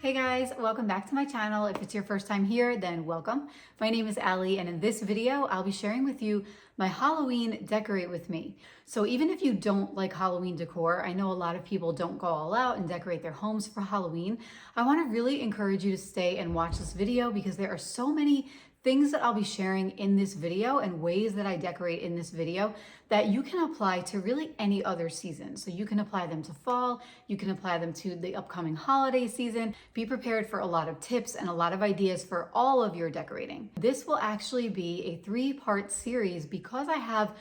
Hey guys, welcome back to my channel. If it's your first time here, then welcome. My name is Allie, and in this video, I'll be sharing with you my Halloween decorate with me. So even if you don't like Halloween decor, I know a lot of people don't go all out and decorate their homes for Halloween. I want to really encourage you to stay and watch this video because there are so many things that I'll be sharing in this video and ways that I decorate in this video that you can apply to really any other season. So you can apply them to fall, you can apply them to the upcoming holiday season. Be prepared for a lot of tips and a lot of ideas for all of your decorating. This will actually be a 3-part series because I have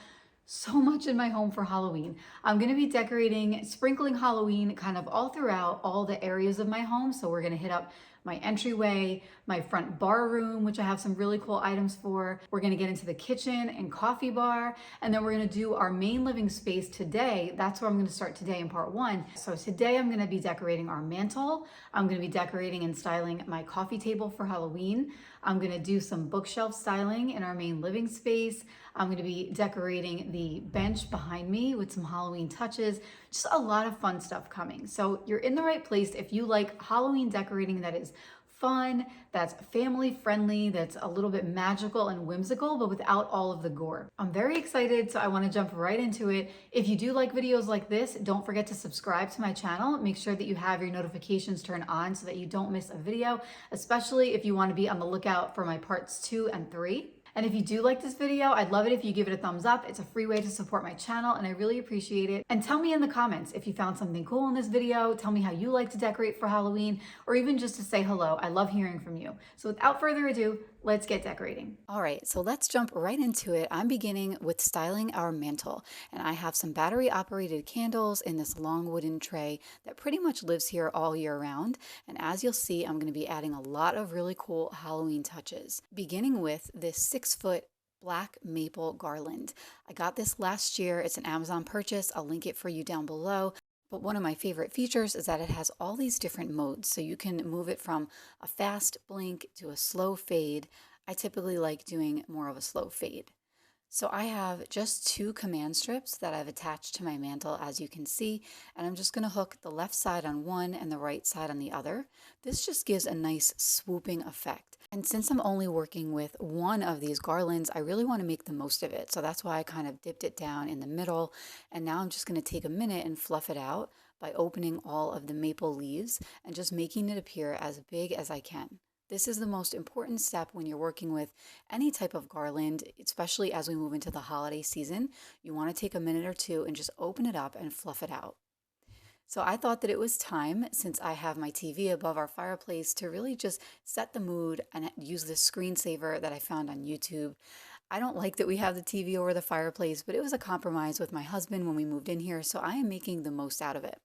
so much in my home for Halloween. I'm gonna be decorating, sprinkling Halloween kind of all throughout all the areas of my home. So we're gonna hit up my entryway, my front bar room, which I have some really cool items for. We're gonna get into the kitchen and coffee bar, and then we're gonna do our main living space today. That's where I'm gonna start today in part 1. So today I'm gonna be decorating our mantle. I'm gonna be decorating and styling my coffee table for Halloween. I'm gonna do some bookshelf styling in our main living space. I'm gonna be decorating the bench behind me with some Halloween touches. Just a lot of fun stuff coming. So you're in the right place if you like Halloween decorating that is fun, that's family friendly, that's a little bit magical and whimsical, but without all of the gore. I'm very excited, so I want to jump right into it. If you do like videos like this, don't forget to subscribe to my channel. Make sure that you have your notifications turned on so that you don't miss a video, especially if you want to be on the lookout for my parts 2 and 3. And if you do like this video, I'd love it if you give it a thumbs up. It's a free way to support my channel and I really appreciate it. And tell me in the comments if you found something cool in this video. Tell me how you like to decorate for Halloween, or even just to say hello. I love hearing from you. So without further ado, let's get decorating. All right, so let's jump right into it. I'm beginning with styling our mantle, and I have some battery operated candles in this long wooden tray that pretty much lives here all year round. And as you'll see, I'm going to be adding a lot of really cool Halloween touches, beginning with this 6-foot black maple garland. I got this last year. It's an Amazon purchase. I'll link it for you down below. But one of my favorite features is that it has all these different modes. So you can move it from a fast blink to a slow fade. I typically like doing more of a slow fade. So I have just 2 command strips that I've attached to my mantle, as you can see, and I'm just going to hook the left side on one and the right side on the other. This just gives a nice swooping effect. And since I'm only working with one of these garlands, I really want to make the most of it. So that's why I kind of dipped it down in the middle. And now I'm just going to take a minute and fluff it out by opening all of the maple leaves and just making it appear as big as I can. This is the most important step when you're working with any type of garland, especially as we move into the holiday season. You want to take a minute or two and just open it up and fluff it out. So I thought that it was time, since I have my TV above our fireplace, to really just set the mood and use this screensaver that I found on YouTube. I don't like that we have the TV over the fireplace, but it was a compromise with my husband when we moved in here, so I am making the most out of it.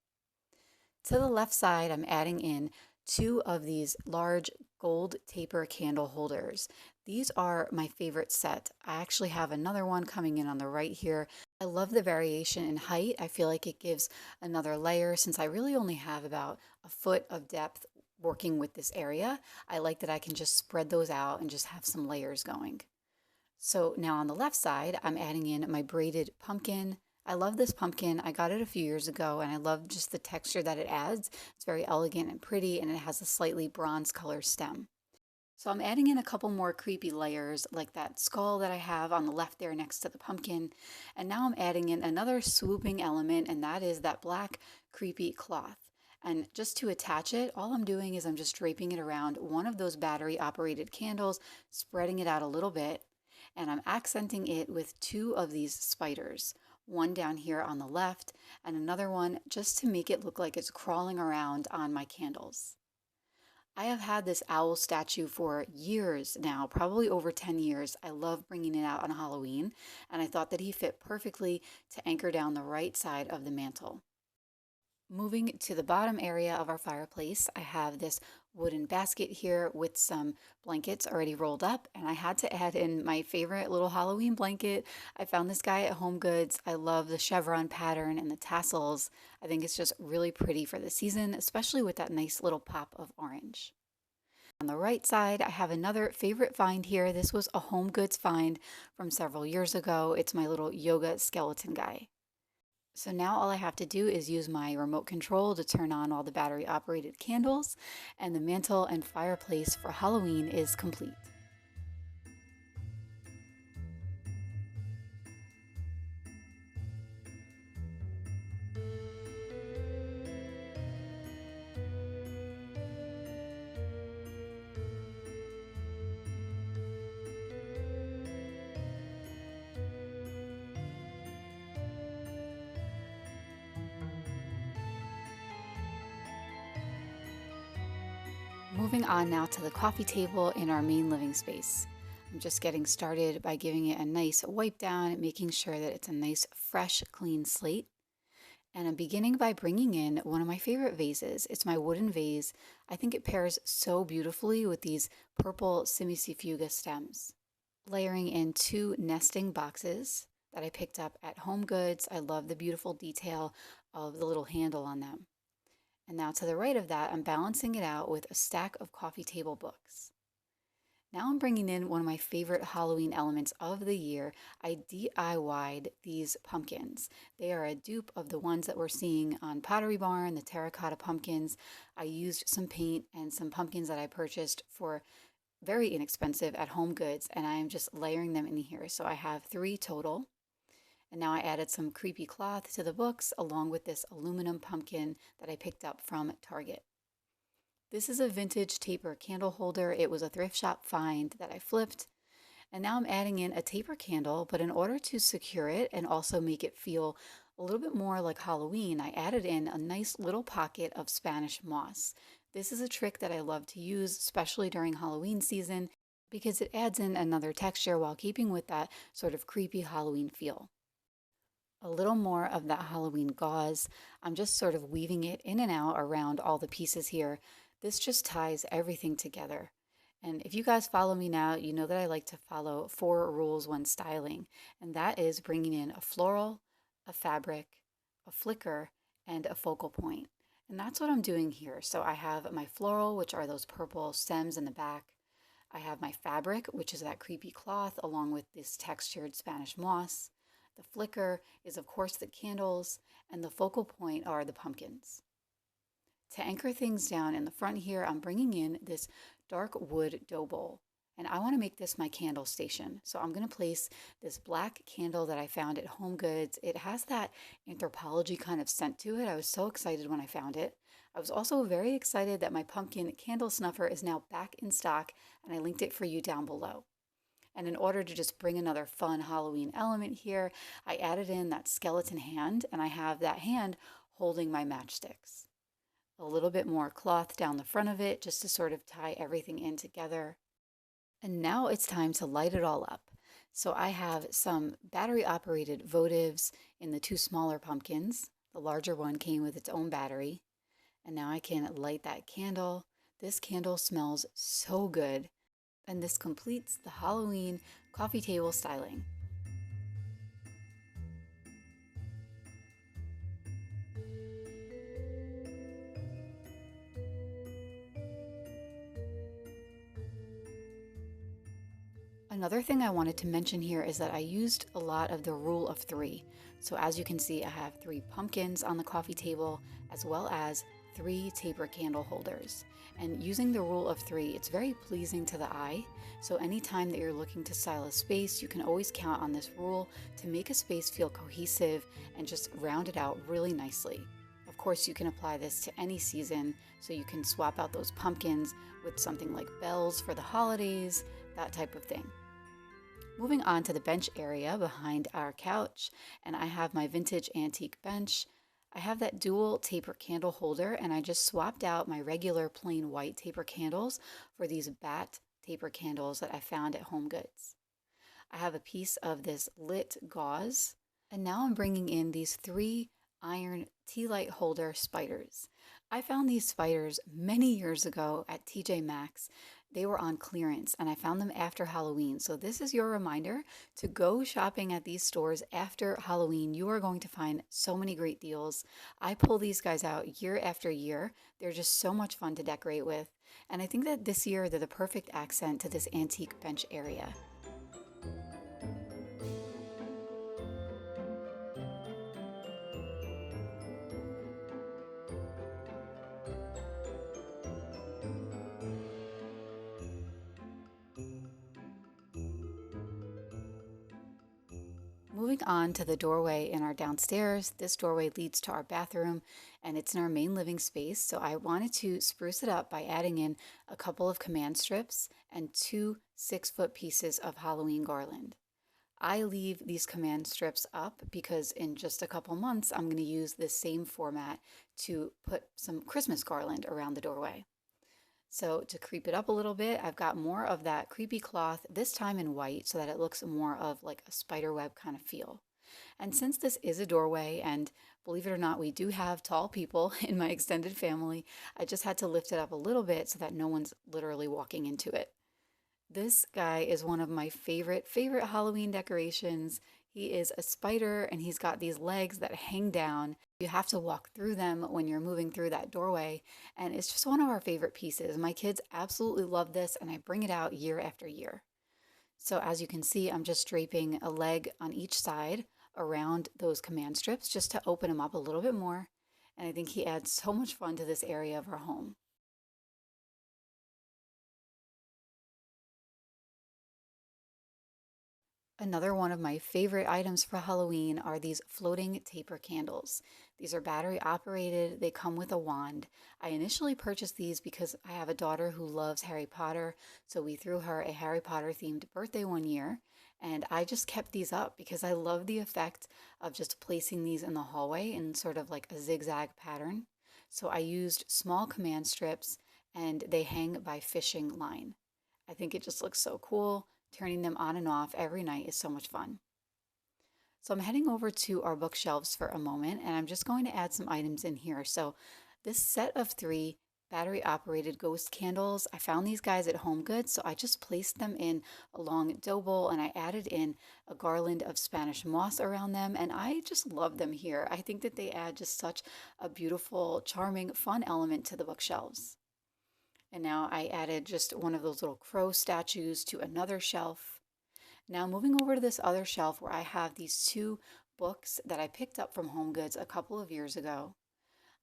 To the left side, I'm adding in 2 of these large gold taper candle holders. These are my favorite set. I actually have another one coming in on the right here. I love the variation in height. I feel like it gives another layer since I really only have about a foot of depth working with this area. I like that I can just spread those out and just have some layers going. So now on the left side, I'm adding in my braided pumpkin. I love this pumpkin. I got it a few years ago and I love just the texture that it adds. It's very elegant and pretty, and it has a slightly bronze color stem. So I'm adding in a couple more creepy layers like that skull that I have on the left there next to the pumpkin. And now I'm adding in another swooping element, and that is that black creepy cloth. And just to attach it, all I'm doing is I'm just draping it around one of those battery operated candles, spreading it out a little bit, and I'm accenting it with 2 of these spiders. One down here on the left and another one just to make it look like it's crawling around on my candles. I have had this owl statue for years now, probably over 10 years. I love bringing it out on Halloween, and I thought that he fit perfectly to anchor down the right side of the mantle. Moving to the bottom area of our fireplace, I have this wooden basket here with some blankets already rolled up, and I had to add in my favorite little Halloween blanket. I found this guy at Home Goods. I love the chevron pattern and the tassels. I think it's just really pretty for the season, especially with that nice little pop of orange. On the right side, I have another favorite find here. This was a Home Goods find from several years ago. It's my little yoga skeleton guy. So now all I have to do is use my remote control to turn on all the battery operated candles, and the mantle and fireplace for Halloween is complete. Moving on now to the coffee table in our main living space. I'm just getting started by giving it a nice wipe down, making sure that it's a nice, fresh, clean slate. And I'm beginning by bringing in one of my favorite vases. It's my wooden vase. I think it pairs so beautifully with these purple Simicifuga stems. Layering in two nesting boxes that I picked up at Home Goods. I love the beautiful detail of the little handle on them. And now to the right of that, I'm balancing it out with a stack of coffee table books. Now I'm bringing in one of my favorite Halloween elements of the year. I DIY'd these pumpkins. They are a dupe of the ones that we're seeing on Pottery Barn, the terracotta pumpkins. I used some paint and some pumpkins that I purchased for very inexpensive at Home Goods, and I am just layering them in here. So I have 3 total. And now I added some creepy cloth to the books along with this aluminum pumpkin that I picked up from Target. This is a vintage taper candle holder. It was a thrift shop find that I flipped. And now I'm adding in a taper candle, but in order to secure it and also make it feel a little bit more like Halloween, I added in a nice little pocket of Spanish moss. This is a trick that I love to use, especially during Halloween season, because it adds in another texture while keeping with that sort of creepy Halloween feel. A little more of that Halloween gauze. I'm just sort of weaving it in and out around all the pieces here. This just ties everything together. And if you guys follow me now, you know that I like to follow 4 rules when styling, and that is bringing in a floral, a fabric, a flicker, and a focal point. And that's what I'm doing here. So I have my floral, which are those purple stems in the back. I have my fabric, which is that creepy cloth, along with this textured Spanish moss. The flicker is, of course, the candles, and the focal point are the pumpkins. To anchor things down in the front here, I'm bringing in this dark wood dough bowl, and I want to make this my candle station. So I'm going to place this black candle that I found at Home Goods. It has that anthropology kind of scent to it. I was so excited when I found it. I was also very excited that my pumpkin candle snuffer is now back in stock, and I linked it for you down below. And in order to just bring another fun Halloween element here, I added in that skeleton hand, and I have that hand holding my matchsticks. A little bit more cloth down the front of it just to sort of tie everything in together. And now it's time to light it all up. So I have some battery operated votives in the 2 smaller pumpkins. The larger one came with its own battery. And now I can light that candle. This candle smells so good. And this completes the Halloween coffee table styling. Another thing I wanted to mention here is that I used a lot of the rule of 3. So as you can see, I have 3 pumpkins on the coffee table, as well as 3 taper candle holders. And using the rule of 3, it's very pleasing to the eye. So anytime that you're looking to style a space, you can always count on this rule to make a space feel cohesive and just round it out really nicely. Of course, you can apply this to any season, so you can swap out those pumpkins with something like bells for the holidays, that type of thing. Moving on to the bench area behind our couch, and I have my vintage antique bench. I have that dual taper candle holder, and I just swapped out my regular plain white taper candles for these bat taper candles that I found at Home Goods. I have a piece of this lit gauze, and now I'm bringing in these 3 iron tea light holder spiders. I found these spiders many years ago at TJ Maxx. They were on clearance, and I found them after Halloween. So this is your reminder to go shopping at these stores after Halloween. You are going to find so many great deals. I pull these guys out year after year. They're just so much fun to decorate with. And I think that this year they're the perfect accent to this antique bench area. moving on to the doorway in our downstairs. This doorway leads to our bathroom and it's in our main living space. So I wanted to spruce it up by adding in a couple of command strips and two 6-foot pieces of Halloween garland. I leave these command strips up because in just a couple months, I'm going to use this same format to put some Christmas garland around the doorway. So to creep it up a little bit, I've got more of that creepy cloth, this time in white, so that it looks more of like a spider web kind of feel. And since this is a doorway, and believe it or not, we do have tall people in my extended family, I just had to lift it up a little bit so that no one's literally walking into it. This guy is one of my favorite Halloween decorations. He is a spider and he's got these legs that hang down. You have to walk through them when you're moving through that doorway, and it's just one of our favorite pieces. My kids absolutely love this and I bring it out year after year. So as you can see, I'm just draping a leg on each side around those command strips just to open them up a little bit more. And I think he adds so much fun to this area of our home. Another one of my favorite items for Halloween are these floating taper candles. These are battery operated, they come with a wand. I initially purchased these because I have a daughter who loves Harry Potter, so we threw her a Harry Potter themed birthday one year, and I just kept these up because I love the effect of just placing these in the hallway in sort of like a zigzag pattern. So I used small command strips and they hang by fishing line. I think it just looks so cool. Turning them on and off every night is so much fun. So I'm heading over to our bookshelves for a moment and I'm just going to add some items in here. So this set of 3 battery operated ghost candles, I found these guys at HomeGoods, so I just placed them in a long dough bowl and I added in a garland of Spanish moss around them, and I just love them here. I think that they add just such a beautiful, charming, fun element to the bookshelves. And now I added just one of those little crow statues to another shelf. Now moving over to this other shelf where I have these 2 books that I picked up from HomeGoods a couple of years ago.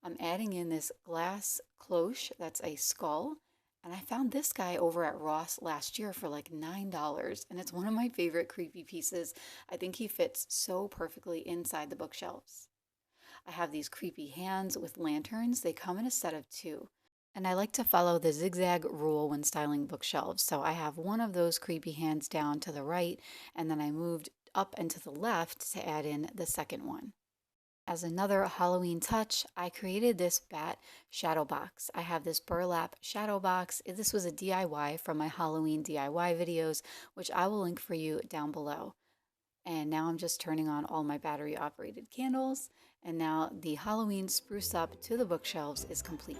I'm adding in this glass cloche that's a skull, and I found this guy over at Ross last year for like $9, and it's one of my favorite creepy pieces. I think he fits so perfectly inside the bookshelves. I have these creepy hands with lanterns. They come in a set of 2. And I like to follow the zigzag rule when styling bookshelves. So I have one of those creepy hands down to the right, and then I moved up and to the left to add in the second one. As another Halloween touch, I created this bat shadow box. I have this burlap shadow box. This was a DIY from my Halloween DIY videos, which I will link for you down below. And now I'm just turning on all my battery operated candles, and now the Halloween spruce up to the bookshelves is complete.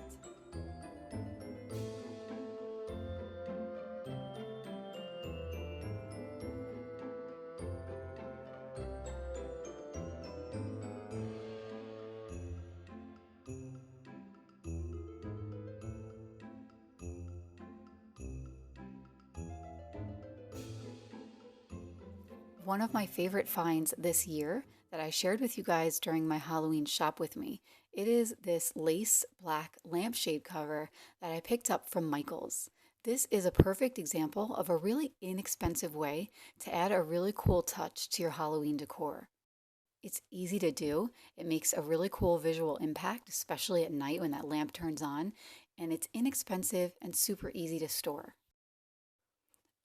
One of my favorite finds this year that I shared with you guys during my Halloween shop with me, it is this lace black lampshade cover that I picked up from Michael's. This is a perfect example of a really inexpensive way to add a really cool touch to your Halloween decor. It's easy to do. It makes a really cool visual impact, especially at night when that lamp turns on, and it's inexpensive and super easy to store.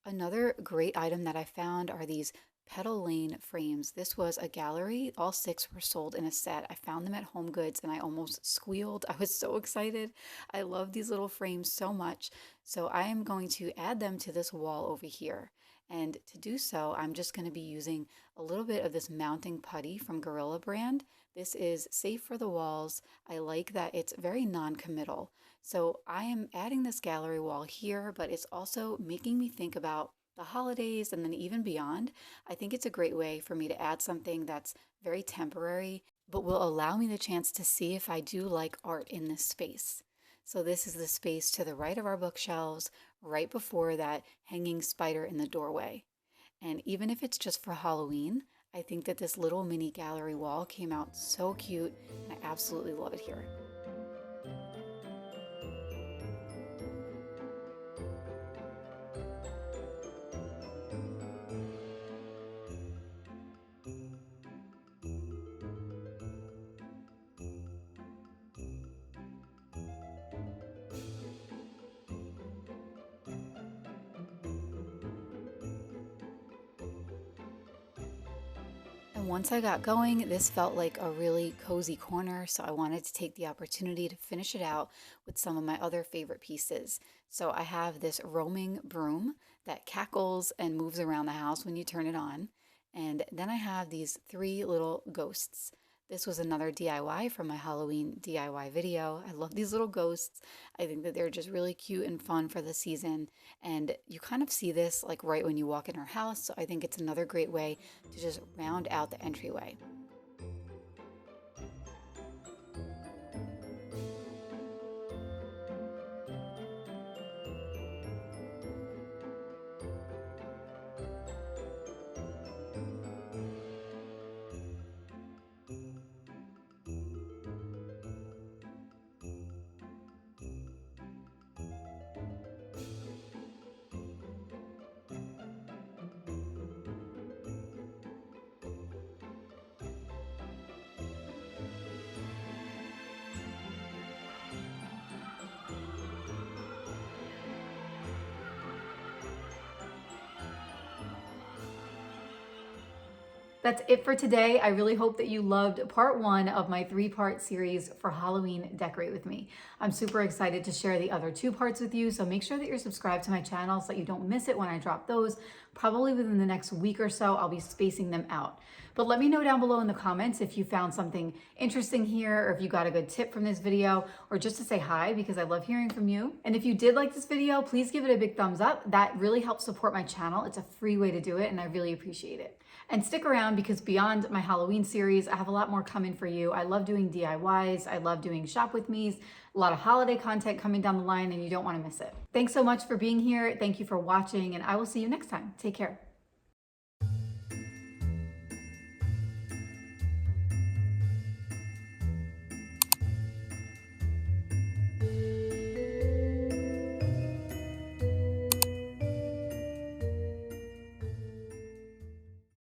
Another great item that I found are these Petal Lane frames. This was a gallery. All 6 were sold in a set. I found them at HomeGoods and I almost squealed. I was so excited. I love these little frames so much. So I am going to add them to this wall over here. And to do so, I'm just going to be using a little bit of this mounting putty from Gorilla brand. This is safe for the walls. I like that it's very non-committal. So I am adding this gallery wall here, but it's also making me think about the holidays and then even beyond. I think it's a great way for me to add something that's very temporary, but will allow me the chance to see if I do like art in this space. So this is the space to the right of our bookshelves, right before that hanging spider in the doorway. And even if it's just for Halloween, I think that this little mini gallery wall came out so cute, and I absolutely love it here. And once I got going, this felt like a really cozy corner, so I wanted to take the opportunity to finish it out with some of my other favorite pieces. So I have this roaming broom that cackles and moves around the house when you turn it on. And then I have these three little ghosts. This was another DIY from my Halloween DIY video. I love these little ghosts. I think that they're just really cute and fun for the season. And you kind of see this like right when you walk in our house. So I think it's another great way to just round out the entryway. That's it for today. I really hope that you loved part one of my three-part series for Halloween Decorate With Me. I'm super excited to share the other two parts with you, so make sure that you're subscribed to my channel so that you don't miss it when I drop those. Probably within the next week or so, I'll be spacing them out. But let me know down below in the comments if you found something interesting here, or if you got a good tip from this video, or just to say hi, because I love hearing from you. And if you did like this video, please give it a big thumbs up. That really helps support my channel. It's a free way to do it, and I really appreciate it. And stick around, because beyond my Halloween series, I have a lot more coming for you. I love doing DIYs. I love doing shop with me's, a lot of holiday content coming down the line, and you don't want to miss it. Thanks so much for being here. Thank you for watching, and I will see you next time. Take care.